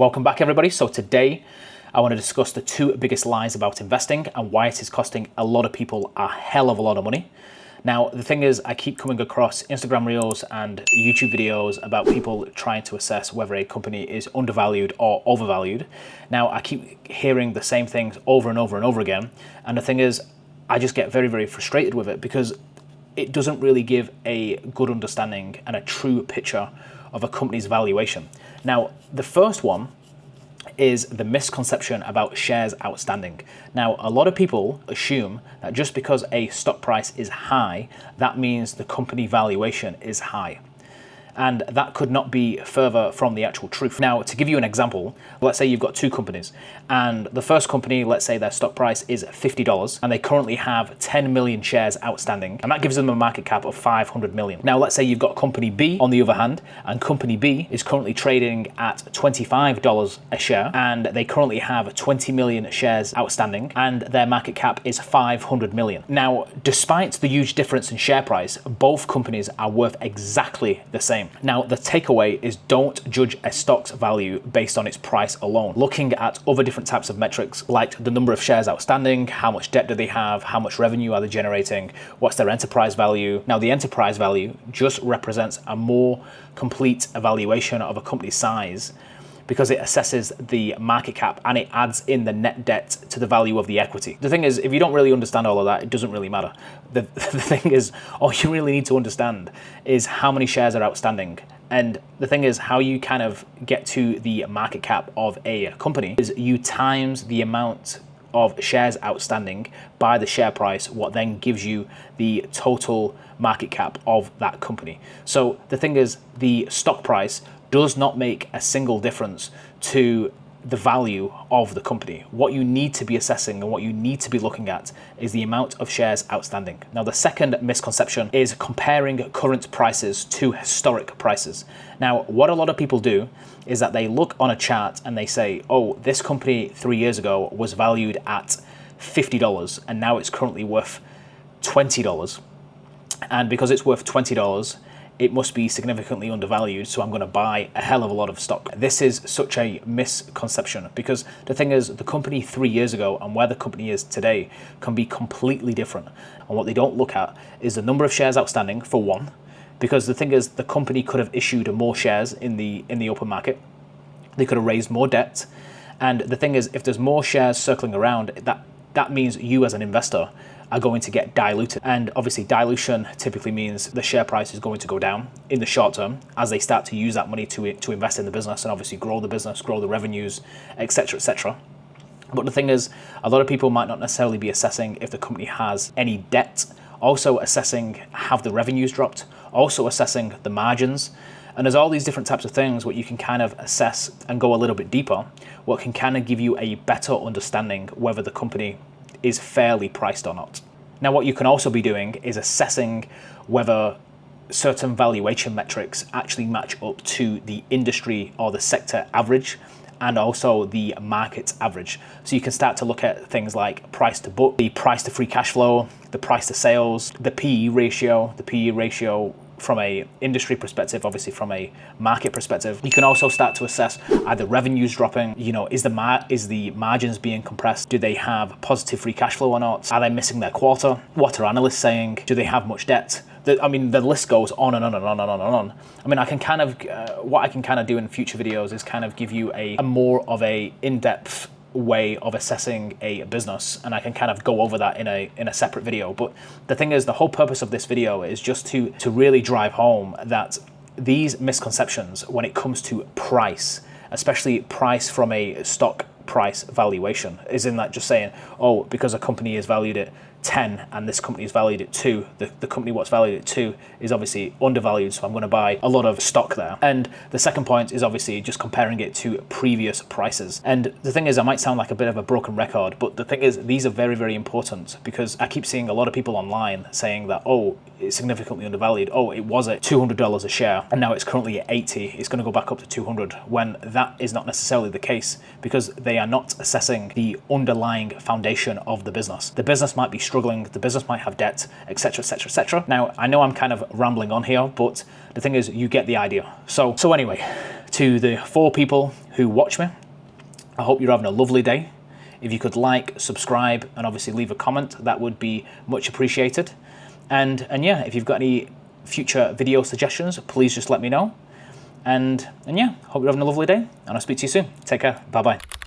Welcome back, everybody. So today I want to discuss the two biggest lies about investing and why it is costing a lot of people a hell of a lot of money. Now, the thing is, I keep coming across Instagram reels and YouTube videos about people trying to assess whether a company is undervalued or overvalued. Now, I keep hearing the same things over and over and over again. And the thing is, I just get very, very frustrated with it because it doesn't really give a good understanding and a true picture of a company's valuation. Now, the first one is the misconception about shares outstanding. Now, a lot of people assume that just because a stock price is high, that means the company valuation is high. And that could not be further from the actual truth. Now, to give you an example, let's say you've got two companies, and the first company, let's say their stock price is $50, and they currently have 10 million shares outstanding, and that gives them a market cap of 500 million. Now, let's say you've got company B on the other hand, and company B is currently trading at $25 a share, and they currently have 20 million shares outstanding, and their market cap is 500 million. Now, despite the huge difference in share price, both companies are worth exactly the same. Now, the takeaway is don't judge a stock's value based on its price alone. Looking at other different types of metrics like the number of shares outstanding, how much debt do they have, how much revenue are they generating, what's their enterprise value. Now, the enterprise value just represents a more complete evaluation of a company's size because it assesses the market cap and it adds in the net debt to the value of the equity. The thing is, if you don't really understand all of that, it doesn't really matter. The thing is, all you really need to understand is how many shares are outstanding. And the thing is, how you kind of get to the market cap of a company is you times the amount of shares outstanding by the share price, what then gives you the total market cap of that company. So the thing is, the stock price does not make a single difference to the value of the company. What you need to be assessing and what you need to be looking at is the amount of shares outstanding. Now, the second misconception is comparing current prices to historic prices. Now, what a lot of people do is that they look on a chart and they say, oh, this company 3 years ago was valued at $50 and now it's currently worth $20. And because it's worth $20, it must be significantly undervalued, so I'm going to buy a hell of a lot of stock. This is such a misconception because the thing is, the company 3 years ago and where the company is today can be completely different. And what they don't look at is the number of shares outstanding, for one, because the thing is, the company could have issued more shares in the open market. They could have raised more debt. And the thing is, if there's more shares circling around, that means you as an investor are going to get diluted. And obviously dilution typically means the share price is going to go down in the short term as they start to use that money to invest in the business and obviously grow the business, grow the revenues, etc., etc. But the thing is, a lot of people might not necessarily be assessing if the company has any debt, also assessing have the revenues dropped, also assessing the margins. And there's all these different types of things what you can kind of assess and go a little bit deeper, what can kind of give you a better understanding whether the company is fairly priced or not. Now, what you can also be doing is assessing whether certain valuation metrics actually match up to the industry or the sector average and also the market average. So you can start to look at things like price to book, the price to free cash flow, the price to sales, the PE ratio from a industry perspective, obviously from a market perspective. You can also start to assess, are the revenues dropping? You know, is the margins being compressed? Do they have positive free cash flow or not? Are they missing their quarter? What are analysts saying? Do they have much debt? I mean, the list goes on and on and on and on and on. I mean, I can kind of, what I can kind of do in future videos is kind of give you a more of a in-depth way of assessing a business, and I can kind of go over that in a separate video. But the thing is, the whole purpose of this video is just to really drive home that these misconceptions when it comes to price, especially price from a stock price valuation, is in that just saying, oh, because a company is valued at 10 and this company is valued at 2, the company what's valued at 2 is obviously undervalued, so I'm going to buy a lot of stock there. And the second point is obviously just comparing it to previous prices. And the thing is, I might sound like a bit of a broken record, but the thing is, these are very, very important because I keep seeing a lot of people online saying that, oh, it's significantly undervalued. Oh, it was at $200 a share and now it's currently at 80. It's going to go back up to 200, when that is not necessarily the case because they are not assessing the underlying foundation of the business. The business might be struggling, the business might have debt, etc., etc., etc. Now, I know I'm kind of rambling on here, but the thing is, you get the idea. So anyway, To the 4 people who watch me, I hope you're having a lovely day. If you could like, subscribe, and obviously leave a comment, that would be much appreciated. And yeah, if you've got any future video suggestions, please just let me know. And yeah, hope you're having a lovely day, and I'll speak to you soon. Take care. Bye-bye.